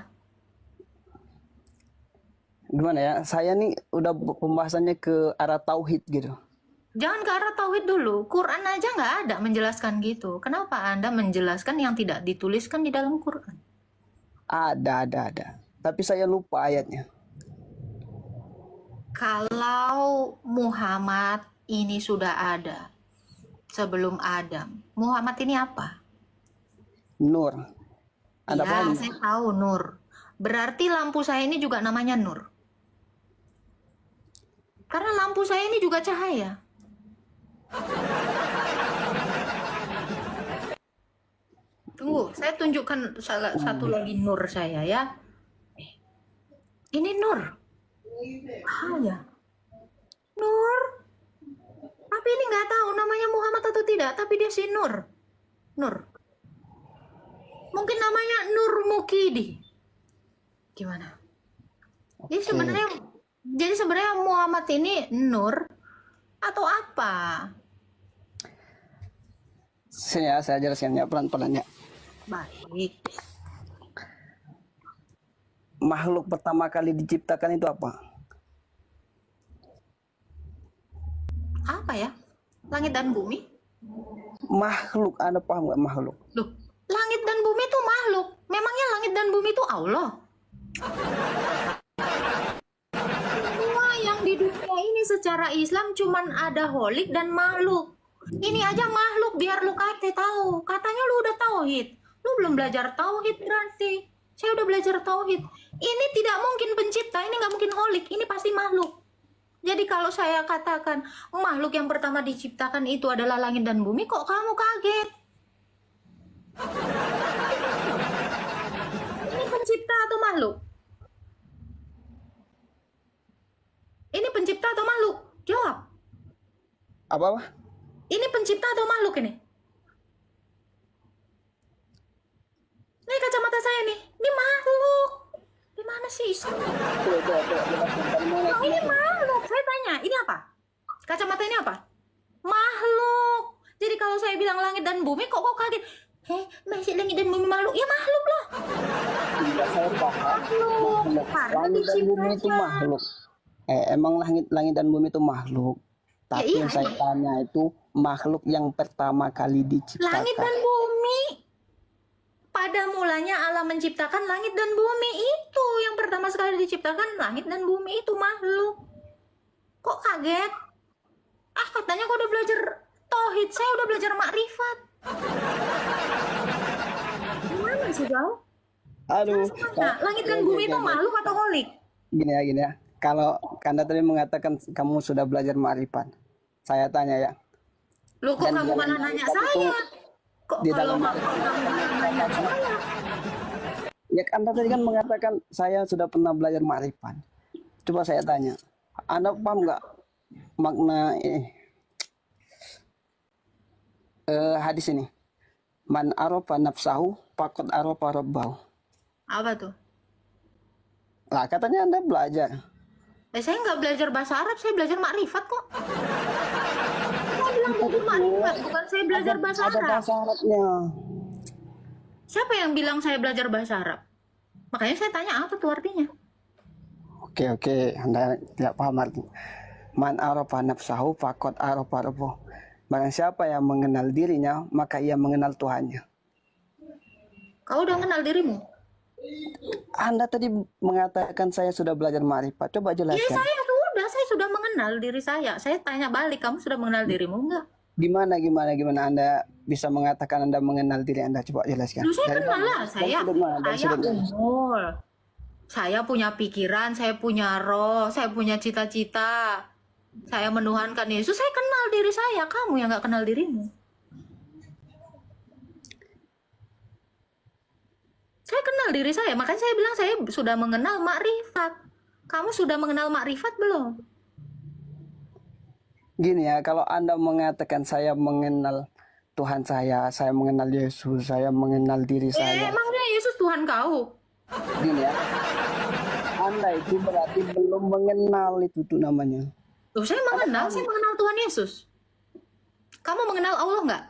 gimana ya? Saya nih udah pembahasannya ke arah tauhid gitu. Jangan ke arah tauhid dulu. Quran aja nggak ada menjelaskan gitu. Kenapa Anda menjelaskan yang tidak dituliskan di dalam Quran? Ada. Tapi saya lupa ayatnya. Kalau Muhammad ini sudah ada sebelum Adam. Muhammad ini apa? Nur. Ada Ya, apa? saya tahu Nur. Berarti lampu saya ini juga namanya Nur. Karena lampu saya ini juga cahaya. Tunggu, saya tunjukkan salah satu lagi Nur saya ya. Ini Nur. Cahaya. Nur. Tapi ini nggak tahu namanya Muhammad atau tidak, tapi dia si Nur. Nur. Mungkin namanya Nur Mukidi. Gimana? Jadi sebenarnya Muhammad ini Nur atau apa? Sini ya, saya jelasin ya pelan-pelan ya. Baik. Makhluk pertama kali diciptakan itu apa? Apa ya? Langit dan bumi? Makhluk, Anda paham nggak makhluk? Loh, langit dan bumi itu makhluk. Memangnya langit dan bumi itu Allah? Semua yang di dunia ini secara Islam cuman ada holik dan makhluk. Ini aja makhluk biar lu tahu. Katanya lu udah tauhid. Lu belum belajar tauhid berarti. Saya udah belajar tauhid. Ini tidak mungkin pencipta, ini nggak mungkin holik. Ini pasti makhluk. Jadi kalau saya katakan makhluk yang pertama diciptakan itu adalah langit dan bumi, kok kamu kaget? Ini pencipta atau makhluk? Ini pencipta atau makhluk? Jawab. Apa? Ini pencipta atau makhluk ini? Ini kacamata saya nih. Ini makhluk. Di mana sih? Oh, ini makhluk. Saya tanya, ini apa? Kacamata ini apa? Makhluk. Jadi kalau saya bilang langit dan bumi, kok kaget? Masih langit dan bumi makhluk? Ya makhluk lah. Tidak, saya paham. Makhluk. Karena Langit dan bumi itu diciptakan. makhluk. Emang langit dan bumi itu makhluk. Tapi iya, yang saya tanya itu makhluk yang pertama kali diciptakan. Langit dan bumi. Pada mulanya Allah menciptakan langit dan bumi itu yang pertama sekali diciptakan, langit dan bumi itu makhluk. Kok kaget? Katanya kau udah belajar tauhid, saya udah belajar makrifat. Gimana sih kau? Aduh. Nah, langit dan bumi itu makhluk atau holik? Gini ya. Kalau Anda tadi mengatakan kamu sudah belajar ma'rifat, saya tanya ya. Loh, kok Dan kamu dalam malah nanya ma'rifat itu, saya? Kok di kalau dalam makhluk kamu malah nanya saya? Ya, Anda tadi kan mengatakan saya sudah pernah belajar ma'rifat. Coba saya tanya, Anda paham nggak makna hadis ini? Man arafa nafsahu faqad arafa rabbahu. Apa tuh? Lah, katanya Anda belajar. Saya nggak belajar bahasa Arab, saya belajar makrifat kok. Saya bilang belajar makrifat, bukan saya belajar bahasa Ada Arab. bahasa Arabnya. Siapa yang bilang saya belajar bahasa Arab? Makanya saya tanya apa tuh artinya? Oke, Anda tidak paham arti. Man arafa nafsahu faqad arafa rabbahu. Barang siapa yang mengenal dirinya, maka ia mengenal Tuhannya. Kau udah kenal dirimu? Anda tadi mengatakan saya sudah belajar ma'rifat. Coba Iya, jelaskan. saya sudah mengenal diri saya. Saya tanya balik, kamu sudah mengenal dirimu enggak? Gimana Anda bisa mengatakan Anda mengenal diri Anda? Coba jelaskan. Lu saya Dari kenal mana? lah, Dari sudut mana? Dari saya sudut mana? umur. Saya punya pikiran, saya punya roh, saya punya cita-cita. Saya menuhankan Yesus, saya kenal diri saya. Kamu yang nggak kenal dirimu. Saya kenal diri saya, makanya saya bilang saya sudah mengenal makrifat. Kamu sudah mengenal makrifat belum? Gini ya, kalau Anda mengatakan saya mengenal Tuhan saya mengenal Yesus, saya mengenal diri saya. Emangnya Yesus Tuhan kau? Gini ya, Anda itu berarti belum mengenal itu tuh namanya. Loh, saya mengenal Tuhan Yesus. Kamu mengenal Allah nggak?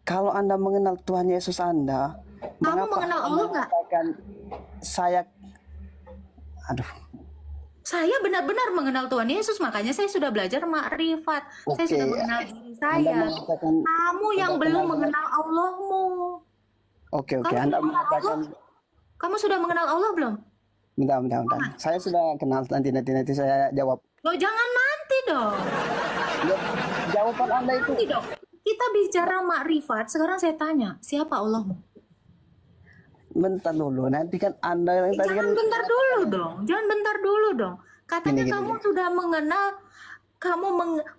Kalau Anda mengenal Tuhan Yesus Anda, Kamu mengenal Allah nggak? mengatakan saya, aduh, Saya benar-benar mengenal Tuhan Yesus, makanya saya sudah belajar makrifat. Saya Oke. sudah mengenal diri Anda saya. mengatakan, Kamu yang sudah belum kenal mengenal Allahmu. oke, Kamu Anda sudah mengenal mengatakan, Kamu sudah mengenal Allah belum? bentar. Saya sudah kenal, nanti saya jawab. Loh, jangan nanti dong. Ya, jawaban Anda itu, Nanti dong. Kita bicara makrifat, sekarang saya tanya, siapa Allahmu? bentar dulu, nanti kan Anda yang tadi kan, Jangan bentar dulu dong. Jangan bentar dulu dong. Katanya Gini. kamu sudah mengenal,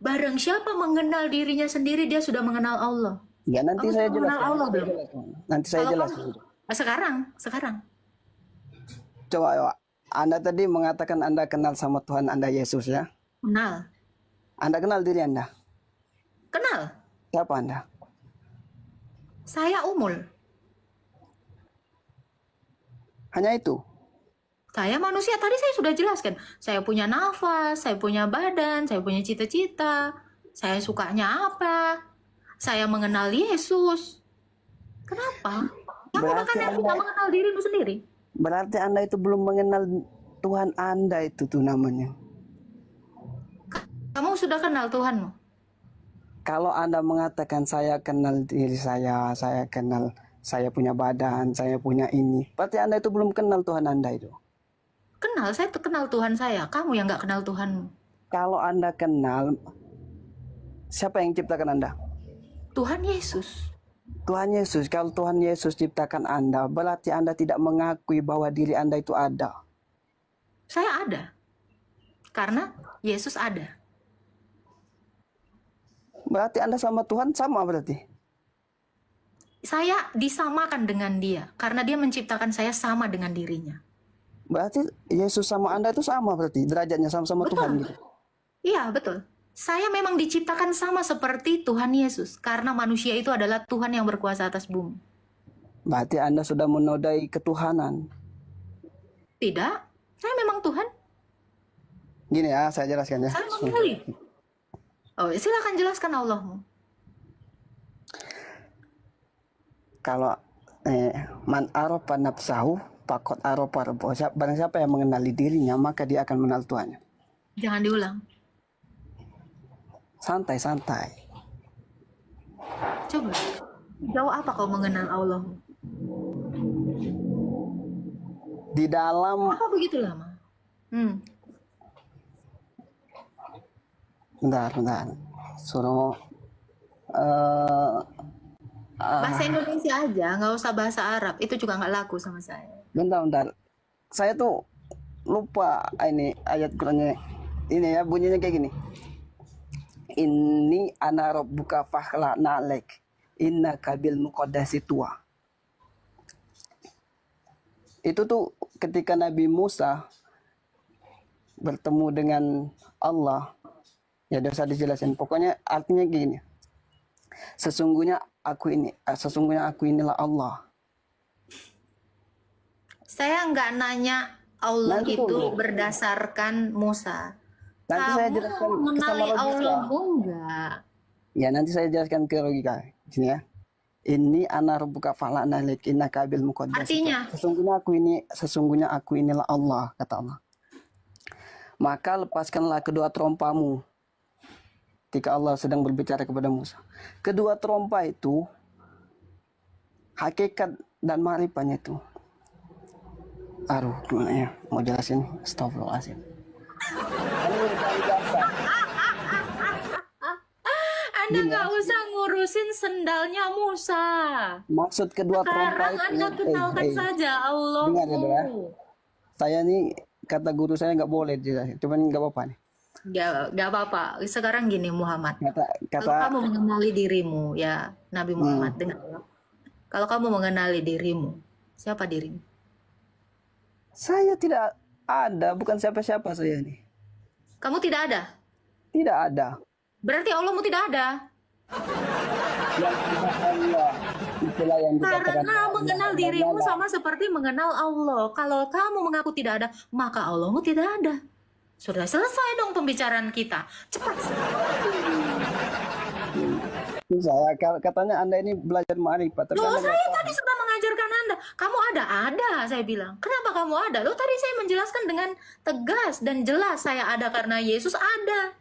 barang siapa mengenal dirinya sendiri, dia sudah mengenal Allah. ya nanti Kamu saya sudah mengenal jelaskan. Allah belum? Nanti saya Kalau jelaskan. Sekarang. Coba, Anda tadi mengatakan Anda kenal sama Tuhan Anda Yesus ya. Kenal. Anda kenal diri Anda. Kenal. Siapa Anda? Saya Umul. Hanya itu. Saya manusia, tadi saya sudah jelaskan. Saya punya nafas, saya punya badan, saya punya cita-cita. Saya sukanya apa? Saya mengenal Yesus. Kenapa? Kamu Berarti bahkan yang Anda- tidak mengenal dirimu sendiri. Berarti Anda itu belum mengenal Tuhan Anda itu tuh namanya. Kamu sudah kenal Tuhanmu. Kalau Anda mengatakan saya kenal diri saya kenal, saya punya badan, saya punya ini. Berarti Anda itu belum kenal Tuhan Anda itu. Kenal, saya tuh kenal Tuhan saya. Kamu yang nggak kenal Tuhanmu. Kalau Anda kenal, siapa yang ciptakan Anda? Tuhan Yesus. Tuhan Yesus. Kalau Tuhan Yesus ciptakan Anda, berarti Anda tidak mengakui bahwa diri Anda itu ada. Saya ada. Karena Yesus ada. Berarti Anda sama Tuhan sama berarti. Saya disamakan dengan dia. Karena dia menciptakan saya sama dengan dirinya. Berarti Yesus sama Anda itu sama berarti. Derajatnya sama-sama Betul. Tuhan gitu. Iya, betul. Saya memang diciptakan sama seperti Tuhan Yesus. Karena manusia itu adalah Tuhan yang berkuasa atas bumi. Berarti Anda sudah menodai ketuhanan. Tidak, saya memang Tuhan. Gini ya, saya jelaskan ya. Saya memilih. Oh, silakan jelaskan Allahmu. Kalau man arafa nafsahu faqad arafa rabbahu. Barang siapa yang mengenali dirinya, maka dia akan mengenal Tuhannya. Jangan diulang. Santai-santai. Coba. Jauh apa kau mengenal Allahmu? Di dalam, Apa begitu lama? bentar. Suruh Bahasa Indonesia aja, nggak usah bahasa Arab. Itu juga nggak laku sama saya. bentar. Saya tuh lupa ini ayat Qur'annya. Ini ya bunyinya kayak gini. Ini ana rabbuka fakhla'na 'alaik. Innaka bil muqaddasi tuwa. Itu tuh ketika Nabi Musa bertemu dengan Allah. Ya udah usah dijelasin. Pokoknya artinya gini. Sesungguhnya aku inilah Allah. Saya nggak nanya Allah Nanti itu tunggu. berdasarkan Musa. Nanti saya Kamu jelaskan mengenali sama logika. Allahmu enggak? Ya nanti saya jelaskan ke logika. Sini ya. Ini ana rabbuka fala'na lak innaka bil muqaddas. Artinya? Sesungguhnya aku inilah Allah, kata Allah. Maka lepaskanlah kedua terompamu. Ketika Allah sedang berbicara kepada Musa. Kedua terompa itu hakikat dan ma'rifatnya itu. Aduh, gimana ya? Mau jelasin? Astagfirullahaladzim. Ini udah biasa. Anda Gini nggak ya, usah ngurusin sendalnya Musa. maksud kedua trompa Sekarang itu, Anda kenalkan saja dengar ya, Dok, ya. Allahmu. Saya nih kata guru saya nggak boleh, cuman nggak apa-apa nih. Gak apa-apa. Sekarang gini Muhammad. Kata Kalau kamu mengenali dirimu, ya Nabi Muhammad, Hmm. dengar. Kalau kamu mengenali dirimu, siapa dirimu? Saya tidak ada, bukan siapa-siapa saya nih. Kamu tidak ada. Tidak ada. Berarti Allahmu tidak ada. Yang ada Allah. Itulah yang dikatakan Karena mengenal dirimu sama seperti mengenal Allah. Kalau kamu mengaku tidak ada, maka Allahmu tidak ada. Sudah selesai dong pembicaraan kita. Cepat. Saya katanya Anda ini belajar ma'rifat. Tapi Loh, Anda saya nggak tahu. tadi sudah mengajarkan Anda. Kamu ada, saya bilang. Kenapa kamu ada? Loh, tadi saya menjelaskan dengan tegas dan jelas. Saya ada karena Yesus ada.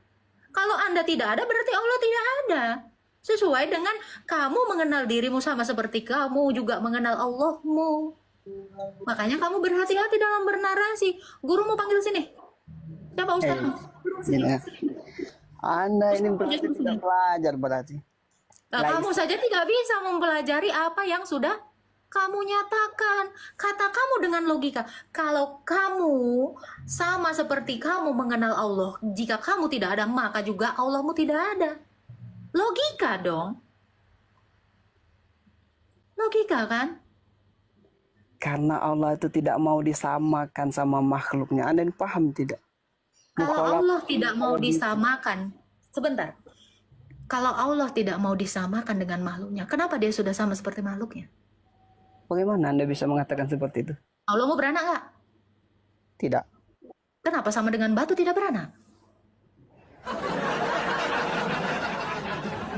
Kalau Anda tidak ada, berarti Allah tidak ada. Sesuai dengan kamu mengenal dirimu sama seperti kamu juga mengenal Allahmu. Makanya kamu berhati-hati dalam bernarasi. Gurumu panggil sini. Siapa ustazmu? Gini ya. Anda ini berarti tidak belajar berarti. Nah, kamu saja tidak bisa mempelajari apa yang sudah kamu nyatakan. Kata kamu dengan logika, kalau kamu sama seperti kamu mengenal Allah, jika kamu tidak ada, maka juga Allahmu tidak ada. Logika dong. Logika kan? Karena Allah itu tidak mau disamakan sama makhluknya. Anda ini paham tidak? Kalau Allah tidak mau disamakan, sebentar. Kalau Allah tidak mau disamakan dengan makhluknya, kenapa dia sudah sama seperti makhluknya? Bagaimana Anda bisa mengatakan seperti itu? Allah mau beranak nggak? Tidak. Kenapa sama dengan batu tidak beranak?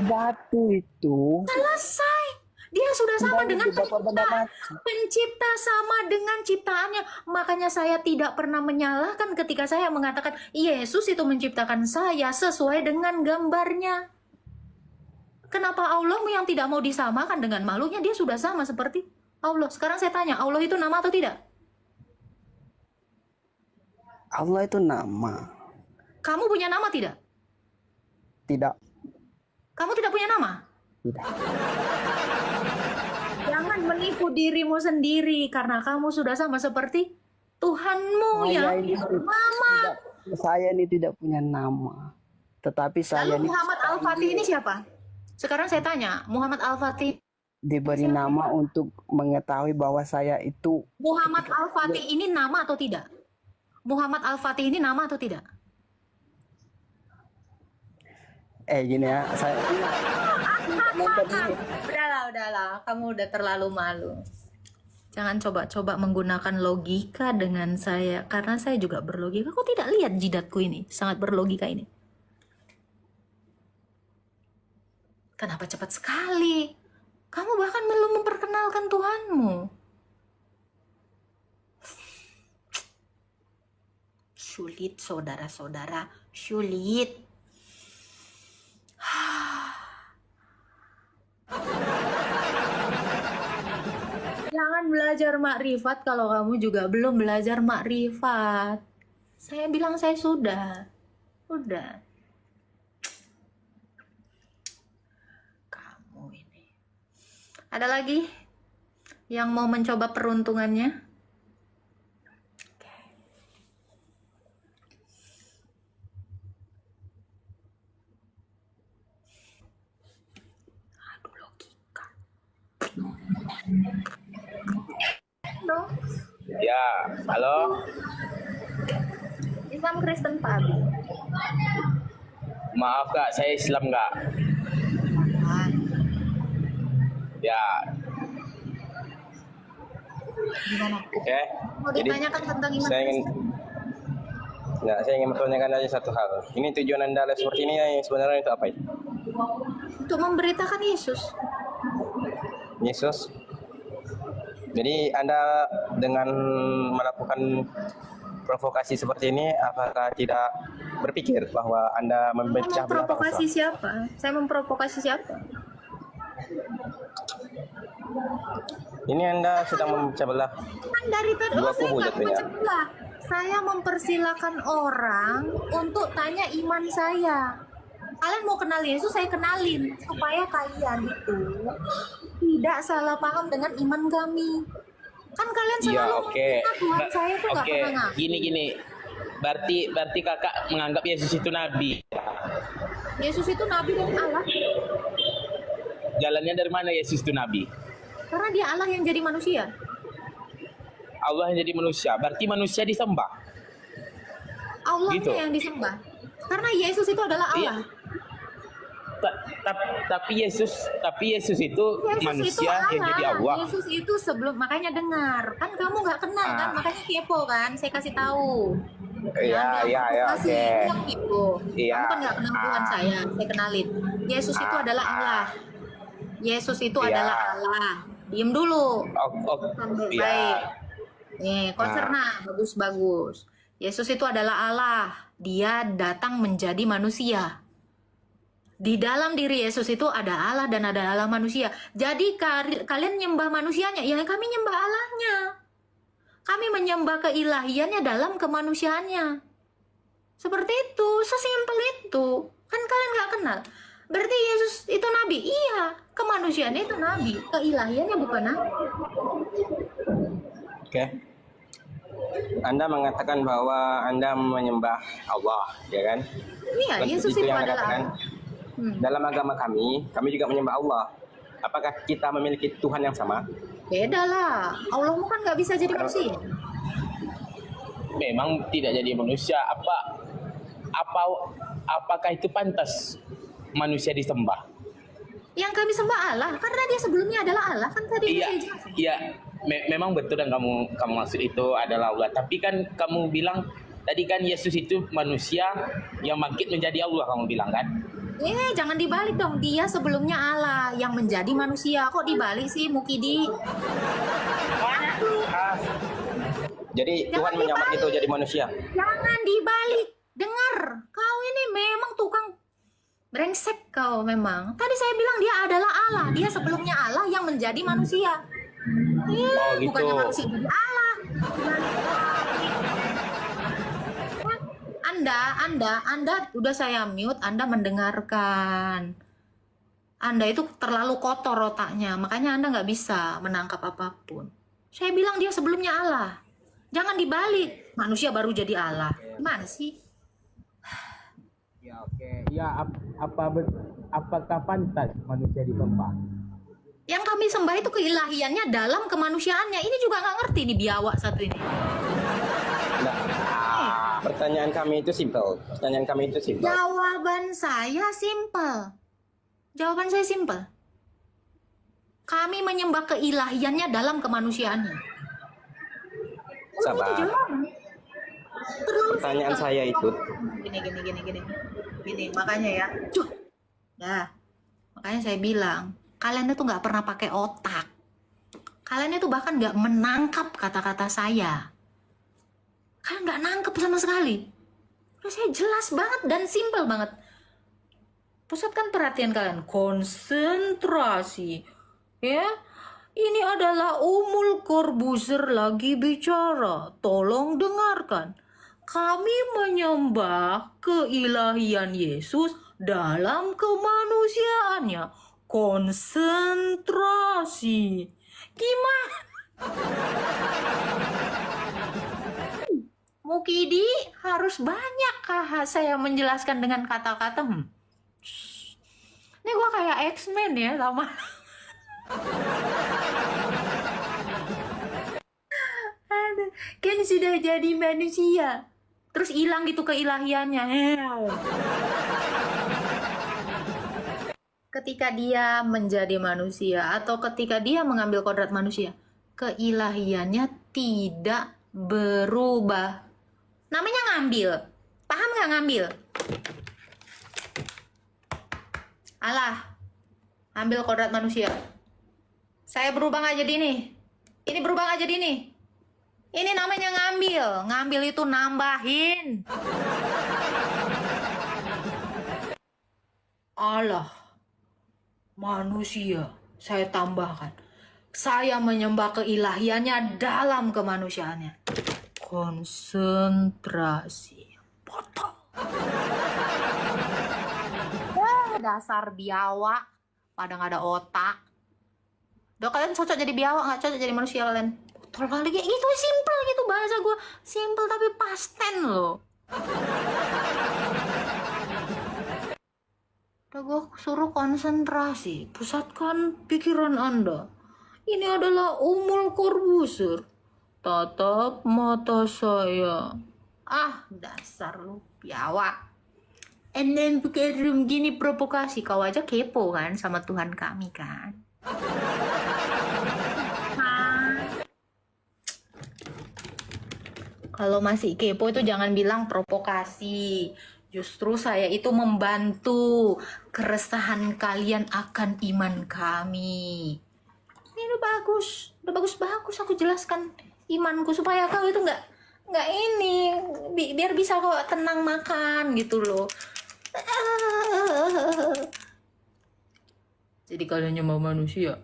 Batu itu Selesai. Dia sudah sama dengan benda mati. pencipta sama dengan ciptaannya. Makanya saya tidak pernah menyalahkan ketika saya mengatakan Yesus itu menciptakan saya sesuai dengan gambarnya. Kenapa Allahmu yang tidak mau disamakan dengan makhluknya, dia sudah sama seperti Allah. Sekarang saya tanya, Allah itu nama atau tidak? Allah itu nama. Kamu punya nama tidak? Tidak. Kamu tidak punya nama? Tidak. Jangan menipu dirimu sendiri karena kamu sudah sama seperti Tuhanmu Saya yang ini Muhammad. Saya ini tidak punya nama. Tetapi saya Lalu ini Muhammad Al-Fatih ini siapa? Sekarang saya tanya, Muhammad Al-Fatih. diberi nama untuk mengetahui bahwa saya itu Muhammad Al-Fatih ini nama atau tidak? Muhammad Al-Fatih ini nama atau tidak? gini ya, saya Udahlah, kamu udah terlalu malu. Jangan coba-coba menggunakan logika dengan saya, karena saya juga berlogika. Kok tidak lihat jidatku ini? Sangat berlogika ini. Kenapa cepat sekali? Kamu bahkan belum memperkenalkan Tuhanmu. Sulit, saudara-saudara. Sulit. Jangan belajar makrifat kalau kamu juga belum belajar makrifat. Saya bilang saya sudah. Udah. Kamu ini. Ada lagi yang mau mencoba peruntungannya? Aduh, logika. Halo, Ya, halo. Islam Kristen Pak Abi. Maaf kak, saya Islam kak. Ya, Gimana? oke. Mau Jadi ditanyakan tentang iman saya ingin, Kristen? saya ingin bertanyakan aja satu hal. Ini tujuan anda live seperti ini sebenarnya itu apa itu? Untuk memberitakan Yesus. Yesus. Jadi anda dengan melakukan provokasi seperti ini, apakah tidak berpikir bahwa anda memecah belah Memprovokasi bangsa? siapa? Saya memprovokasi siapa? Ini anda sedang memecah belah. Kan dari tadi, Dua saya kubu nggak jatuhnya. memecah belah. Saya mempersilahkan orang untuk tanya iman saya. Kalian mau kenal Yesus, saya kenalin supaya kalian itu tidak salah paham dengan iman kami. Kan kalian Iya, selalu oke. mengira Tuhan saya itu nggak Oke, pernah ngaku. gini. Berarti kakak menganggap Yesus itu nabi. Yesus itu nabi dari Allah Jalannya dari mana Yesus itu nabi? karena dia Allah yang jadi manusia. Allah yang jadi manusia. Berarti manusia disembah. Allahnya Gitu. yang disembah. Karena Yesus itu adalah Iya. Allah. Tapi Yesus itu Yesus manusia itu yang jadi Allah. Yesus itu sebelum, makanya dengar. Kan kamu nggak kenal kan, makanya kepo kan. Saya kasih tahu. Iya, Kasih oke. yang kepo. Iya. Kamu kan nggak kenal Tuhan saya kenalin. Yesus itu adalah Allah. Yesus itu Iya. adalah Allah. Diem dulu. Iya. Baik. Nih, konserna bagus-bagus. Yesus itu adalah Allah. Dia datang menjadi manusia. Di dalam diri Yesus itu ada Allah dan ada Allah manusia. Jadi kalian nyembah manusianya, ya kami nyembah Allahnya. Kami menyembah keilahiannya dalam kemanusiaannya. Seperti itu, sesimpel itu. Kan kalian nggak kenal. Berarti Yesus itu nabi? Iya, kemanusiaannya itu nabi. Keilahiannya bukan nabi. Oke. Anda mengatakan bahwa Anda menyembah Allah, ya kan? Iya, Berarti Yesus itu yang Anda adalah katakan. Allah. Dalam agama kami juga menyembah Allah. Apakah kita memiliki Tuhan yang sama? Beda lah. Allah kan nggak bisa jadi manusia. Memang tidak jadi manusia. Apakah itu pantas manusia disembah? Yang kami sembah Allah, karena dia sebelumnya adalah Allah. Kan tadi Iya, saya jelasin. iya. Memang betul yang kamu maksud itu adalah Allah. Tapi kan kamu bilang tadi kan Yesus itu manusia yang bangkit menjadi Allah, kamu bilang kan? Jangan dibalik dong. Dia sebelumnya Allah yang menjadi manusia. Kok dibalik sih, Mukidi? Jadi Jangan Tuhan menyamar dibalik. itu jadi manusia. Jangan dibalik. Dengar, kau ini memang tukang brengsek kau memang. Tadi saya bilang dia adalah Allah. Dia sebelumnya Allah yang menjadi manusia. gitu. Bukannya manusia jadi Allah. Anda udah saya mute, Anda mendengarkan. Anda itu terlalu kotor otaknya, makanya Anda nggak bisa menangkap apapun. Saya bilang dia sebelumnya Allah. Jangan dibalik, manusia baru jadi Allah. Gimana sih? Ya oke. Ya apakah pantas manusia disembah? Yang kami sembah itu keilahiannya dalam kemanusiaannya. Ini juga nggak ngerti nih biawak satu ini. Pertanyaan kami itu simpel. Jawaban saya simpel. Kami menyembah keilahiannya dalam kemanusiaannya. Sabar. Itu jawaban. Terlalu Pertanyaan simpel. saya itu, Gini, makanya ya. Makanya saya bilang, kalian itu nggak pernah pakai otak. Kalian itu bahkan nggak menangkap kata-kata saya. Kalian nggak nangkep sama sekali. Udah saya jelas banget dan simpel banget. Pusatkan perhatian kalian, konsentrasi. Ya, ini adalah Umul Corbuzier lagi bicara. Tolong dengarkan. Kami menyembah keilahian Yesus dalam kemanusiaannya. Konsentrasi. Gimana? Mukidi harus banyakkah saya menjelaskan dengan kata-kata? Ini gua kayak X-Men ya sama. Aduh, kan sudah jadi manusia. Terus hilang gitu keilahiannya. Ketika dia menjadi manusia atau ketika dia mengambil kodrat manusia, keilahiannya tidak berubah. Namanya ngambil. Paham nggak ngambil? Allah, ambil kodrat manusia. Saya berubah nggak jadi nih. Ini berubah nggak jadi nih. Ini namanya ngambil. Ngambil itu nambahin. Allah, manusia, saya tambahkan. Saya menyembah keilahiannya dalam kemanusiaannya. Konsentrasi. Potong. dasar biawak. Pada nggak ada otak. Udah kalian cocok jadi biawak, nggak cocok jadi manusia kalian. Terlalu kayak gitu, simple gitu bahasa gue. Simple tapi pasten loh. Udah gue suruh konsentrasi. Pusatkan pikiran Anda. Ini adalah Ummul Corbuzier. Tatap mata saya. Ah, dasar lu biawak. And then bedroom gini provokasi. Kau aja kepo kan sama Tuhan kami kan. Kalau masih kepo itu jangan bilang provokasi. Justru saya itu membantu keresahan kalian akan iman kami. Ini udah bagus aku jelaskan imanku supaya kau itu nggak ini biar bisa kau tenang makan gitu loh. Jadi kalian nyembah manusia,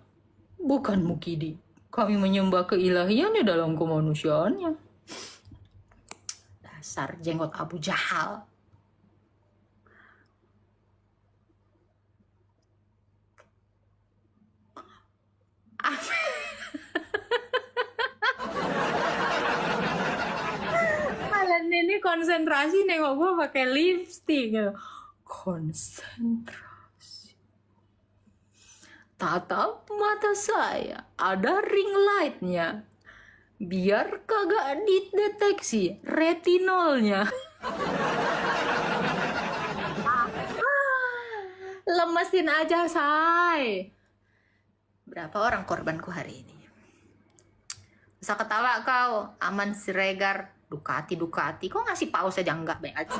bukan Mukidi. Kami menyembah keilahiannya dalam kemanusiaannya. Dasar jenggot Abu Jahal. Kalian ini konsentrasi nengok gue pakai lipstick. Konsentrasi. Tatap mata saya, ada ring lightnya. Biar kagak dideteksi retinolnya. Lemesin aja, say. Berapa orang korbanku hari ini? Bisa ketawa kau, Aman Siregar, Ducati. Kok ngasih pause aja enggak, baik aja.